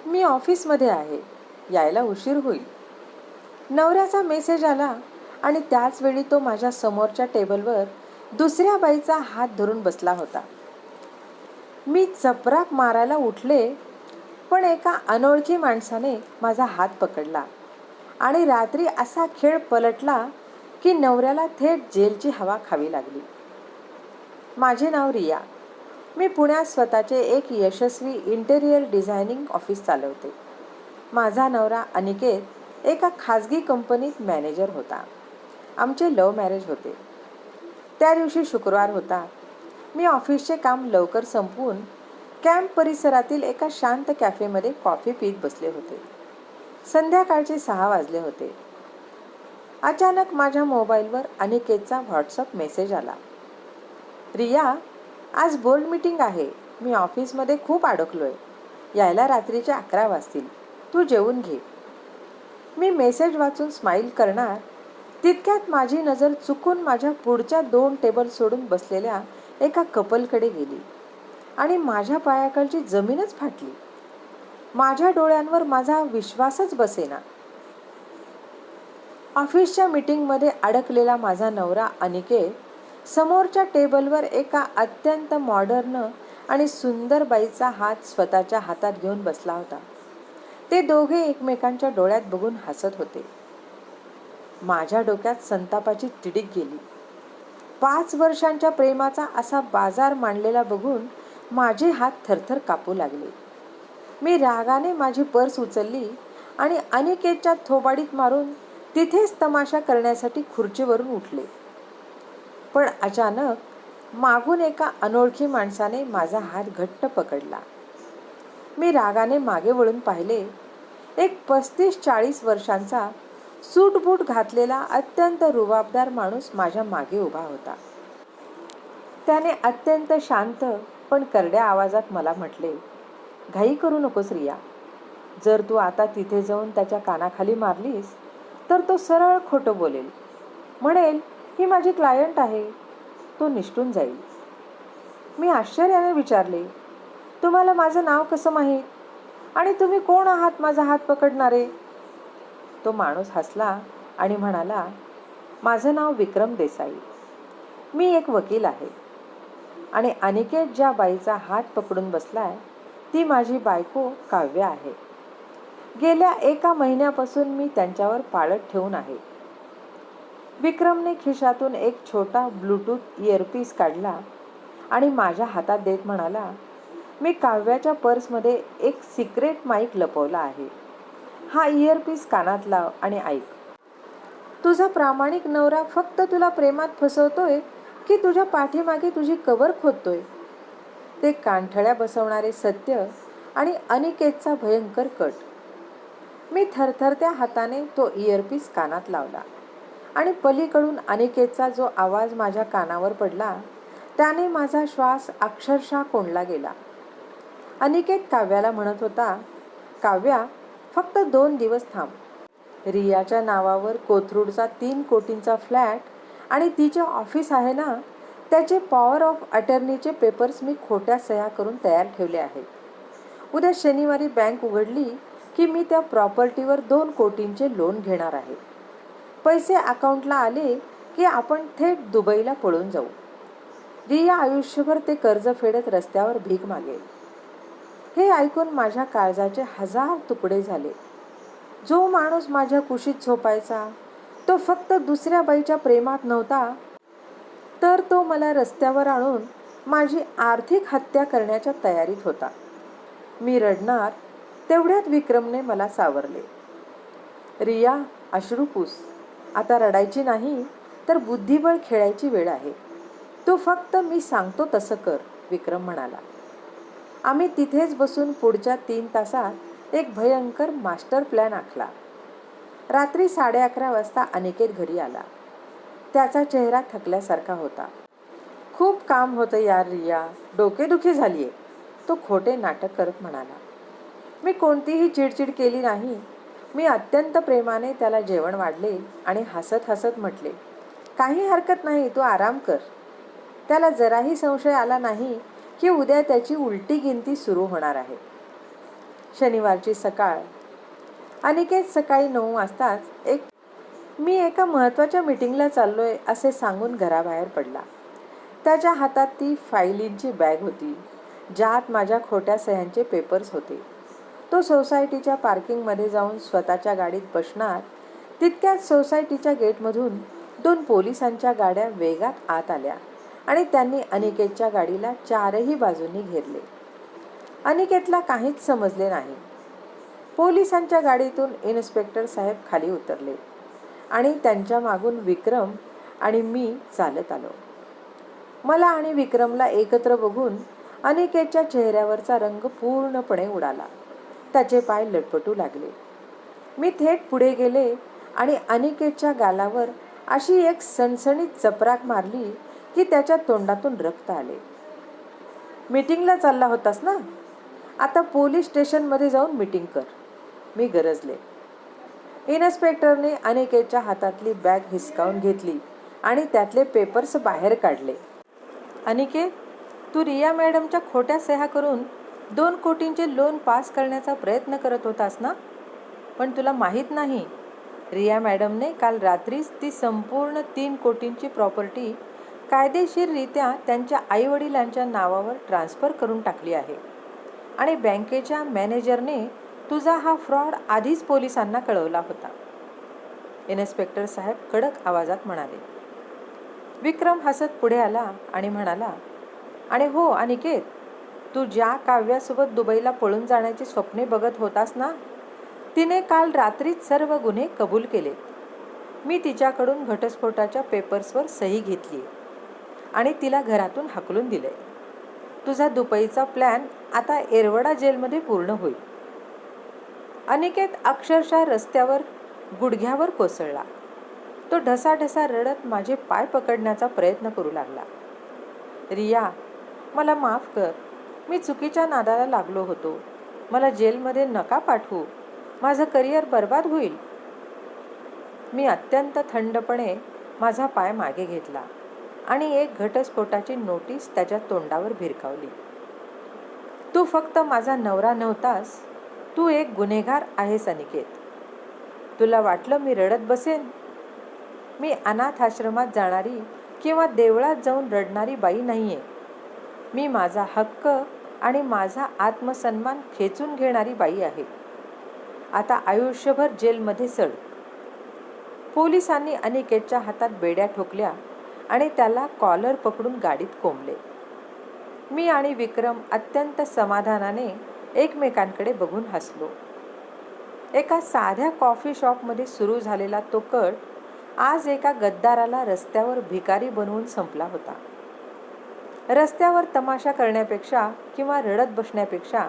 मी ऑफिसमध्ये आहे, यायला उशीर होईल. नवऱ्याचा मेसेज आला आणि त्याच वेळी तो माझ्या समोरच्या टेबलवर दुसऱ्या बाईचा हात धरून बसला होता. मी चपराक मारायला उठले, पण एका अनोळखी माणसाने माझा हात पकडला आणि रात्री असा खेळ पलटला की नवऱ्याला थेट जेलची हवा खावी लागली. माझे नाव रिया. मी पुण्यात स्वतःचे एक यशस्वी इंटेरियर डिझायनिंग ऑफिस चालवते. माझा नवरा अनिकेत एका खाजगी कंपनीत मॅनेजर होता. आमचे लव्ह मॅरेज होते. त्या दिवशी शुक्रवार होता. मी ऑफिसचे काम लवकर संपवून कॅम्प परिसरातील एका शांत कॅफेमध्ये कॉफी पीत बसले होते. संध्याकाळचे 6 वाजले होते. अचानक माझ्या मोबाईलवर अनिकेतचा व्हॉट्सअप मेसेज आला. रिया, आज बोर्ड मीटिंग आहे. मी ऑफिसमध्ये खूप अडकलोय. यायला रात्रीचे 11 वाजतील. तू जेवून घे. मी मेसेज वाचून स्माईल करणार तितक्यात माझी नजर चुकून माझ्या पुढच्या 2 टेबल सोडून बसलेल्या एका कपलकडे गेली आणि माझ्या पायाखालची जमीनच फाटली. माझ्या डोळ्यांवर माझा विश्वासच बसेना. ऑफिसच्या मीटिंगमध्ये अडकलेला माझा नवरा अनिकेत समोरच्या टेबलवर एका अत्यंत मॉडर्न आणि सुंदर बाईचा हात स्वतःच्या हातात घेऊन बसला होता. ते दोघे एकमेकांच्या डोळ्यात बघून हसत होते. माझ्या डोक्यात संतापाची तिडीक गेली. 5 वर्षांच्या प्रेमाचा असा बाजार मांडलेला बघून माझे हात थरथर कापू लागले. मी रागाने माझी पर्स उचलली आणि अनिकेतच्या थोबाडीत मारून तिथेच तमाशा करण्यासाठी खुर्चीवरून उठले. पण अचानक मागून एका अनोळखी माणसाने माझा हात घट्ट पकडला. मी रागाने मागे वळून पाहिले. एक 35-40 वर्षांचा सूट बूट घातलेला अत्यंत रुबाबदार माणूस माझ्या मागे उभा होता. त्याने अत्यंत शांत पण करड्या आवाजात मला म्हटले, घाई करू नकोस रिया. जर तू आता तिथे जाऊन त्याच्या कानाखाली मारलीस तर तो सरळ खोटं बोलेल. म्हणेल ही माझी क्लायंट आहे. तो निष्ठून जाईल. मी आश्चर्याने विचारले, तुम्हाला माझं नाव कसं माहीत? आणि तुम्ही कोण आहात माझा हात पकडणारे? तो माणूस हसला आणि म्हणाला, माझं नाव विक्रम देसाई. मी एक वकील आहे. आणि अनिकेत ज्या बाईचा हात पकडून बसलाय ती माझी बायको काव्या आहे. गेल्या 1 महिन्यापासून मी त्यांच्यावर पाळत ठेवून आहे. विक्रमने खिशातून एक छोटा ब्लूटूथ इयरपीस काढला आणि माझ्या हातात देत म्हणाला, मी काव्याच्या पर्समध्ये एक सिक्रेट माईक लपवला आहे. हा इयरपीस कानात लाव आणि ऐक. तुझा प्रामाणिक नवरा फक्त तुला प्रेमात फसवतोय की तुझ्या पाठीमागे तुझी कबर खोदतोय? ते कानठळ्या बसवणारे सत्य आणि अनिकेतचा भयंकर कट. मी थरथरत्या हाताने तो इयरपीस कानात लावला आणि पलीकडून अनिकेतचा जो आवाज माझ्या कानावर पडला त्याने माझा श्वास अक्षरशः कोंडला गेला. अनिकेत काव्याला म्हणत होता, काव्या, फक्त 2 दिवस थांब. रियाच्या नावावर कोथरूडचा 3 कोटींचा फ्लॅट आणि तिचे ऑफिस आहे ना, त्याचे पॉवर ऑफ अटर्नीचे पेपर्स मी खोट्या सह्या करून तयार ठेवले आहेत. उद्या शनिवारी बँक उघडली की मी त्या प्रॉपर्टीवर 2 कोटींचे लोन घेणार आहे. पैसे अकाउंटला आले की आपण थेट दुबईला पळून जाऊ. रिया आयुष्यभर ते कर्ज फेडत रस्त्यावर भीक मागेल. हे ऐकून माझ्या काळजाचे 1000 तुकडे झाले. जो माणूस माझ्या कुशीत झोपायचा तो फक्त दुसऱ्या बाईच्या प्रेमात नव्हता, तर तो मला रस्त्यावर आणून माझी आर्थिक हत्या करण्याच्या तयारीत होता. मी रडणार तेवढ्यात विक्रमने मला सावरले. रिया, अश्रू पुस. आता रडायची नाही तर बुद्धिबळ खेळायची वेळ आहे. तू फक्त मी सांगतो तसं कर, विक्रम म्हणाला. आम्ही तिथेच बसून पुढच्या 3 तासात एक भयंकर मास्टर प्लॅन आखला. रात्री 11:30 वाजता अनिकेत घरी आला. त्याचा चेहरा थकल्यासारखा होता. खूप काम होतं यार रिया, डोकेदुखी झालीये, तो खोटे नाटक करत म्हणाला. मी कोणतीही चिडचिड केली नाही. मी अत्यंत प्रेमाने त्याला जेवण वाढले आणि हसत हसत म्हटले, काही हरकत नाही, तू आराम कर. त्याला जराही संशय आला नाही की उद्या त्याची उलटी गिनती सुरू होणार आहे. शनिवारची सकाळ. अनिकेत सकाळी 9 वाजताच मी एका महत्त्वाच्या मीटिंगला चाललोय असे सांगून घराबाहेर पडला. त्याच्या हातात ती फायलींची बॅग होती, ज्यात माझ्या खोट्या सह्यांचे पेपर्स होते. तो सोसायटीच्या पार्किंगमध्ये जाऊन स्वतःच्या गाडीत बसणार तितक्यात सोसायटीच्या गेटमधून 2 पोलिसांच्या गाड्या वेगात आत आल्या आणि त्यांनी अनिकेतच्या गाडीला चारही बाजूंनी घेरले. अनिकेतला काहीच समजले नाही. पोलिसांच्या गाडीतून इन्स्पेक्टर साहेब खाली उतरले आणि त्यांच्या मागून विक्रम आणि मी चालत आलो. मला आणि विक्रमला एकत्र बघून अनिकेतच्या चेहऱ्यावरचा रंग पूर्णपणे उडाला. त्याचे पाय लटपटू लागले. मी थेट पुढे गेले आणि अनिकेतच्या गालावर अशी एक सणसणीत चपराक मारली की त्याच्या तोंडातून रक्त आले. मीटिंगला चालला होतास ना? आता पोलीस स्टेशनमध्ये जाऊन मीटिंग कर, मी गरजले. इन्स्पेक्टरने अनिकेतच्या हातातली बॅग हिसकावून घेतली आणि त्यातले पेपर्स बाहेर काढले. अनिकेत, तू रिया मॅडमच्या खोट्या सह्या करून 2 कोटींचे लोन पास करण्याचा प्रयत्न करत होतास ना? पण तुला माहीत नाही, रिया मॅडमने काल रात्रीच ती संपूर्ण 3 कोटींची प्रॉपर्टी कायदेशीररित्या त्यांच्या आईवडिलांच्या नावावर ट्रान्स्फर करून टाकली आहे आणि बँकेच्या मॅनेजरने तुझा हा फ्रॉड आधीच पोलिसांना कळवला होता, इन्स्पेक्टर साहेब कडक आवाजात म्हणाले. विक्रम हसत पुढे आला आणि म्हणाला, आणि हो अनिकेत, तू ज्या काव्यासोबत दुबईला पळून जाण्याची स्वप्ने बघत होतास ना, तिने काल रात्रीच सर्व गुन्हे कबूल केलेत. मी तिच्याकडून घटस्फोटाच्या पेपर्सवर सही घेतली आणि तिला घरातून हाकलून दिले. तुझा दुबईचा प्लॅन आता येरवडा जेलमध्ये पूर्ण होईल. अनिकेत अक्षरशः रस्त्यावर गुडघ्यावर कोसळला. तो ढसाढसा रडत माझे पाय पकडण्याचा प्रयत्न करू लागला. रिया, मला माफ कर. मी चुकीच्या नादाला लागलो होतो. मला जेलमध्ये नका पाठवू. माझं करिअर बर्बाद होईल. मी अत्यंत थंडपणे माझा पाय मागे घेतला आणि एक घटस्फोटाची नोटीस त्याच्या तोंडावर भिरकावली. तू फक्त माझा नवरा नव्हतास, तू एक गुन्हेगार आहेस अनिकेत. तुला वाटलं मी रडत बसेन? मी अनाथ आश्रमात जाणारी किंवा देवळात जाऊन रडणारी बाई नाहीये. मी माझा हक्क आणि माझा आत्मसन्मान खेचून घेणारी बाई आहे. आता आयुष्यभर जेलमध्ये सड. पोलिसांनी अनिकेतच्या हातात बेड्या ठोकल्या आणि त्याला कॉलर पकडून गाडीत कोंबले. मी आणि विक्रम अत्यंत समाधानाने एकमेकांकडे बघून हसलो. एका साध्या कॉफी शॉपमध्ये सुरू झालेला तो कट आज एका गद्दाराला रस्त्यावर भिकारी बनवून संपला होता. रस्त्यावर तमाशा करण्यापेक्षा किंवा रडत बसण्यापेक्षा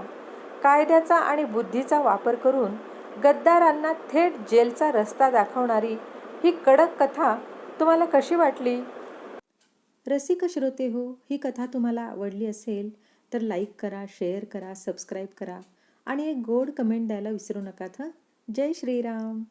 कायद्याचा आणि बुद्धीचा वापर करून गद्दारांना थेट जेलचा रस्ता दाखवणारी ही कडक कथा तुम्हाला कशी वाटली? रसिक श्रोते हो, ही कथा तुम्हाला आवडली असेल तर लाईक करा, शेअर करा, सबस्क्राईब करा आणि एक गोड कमेंट द्यायला विसरू नका. जय श्रीराम.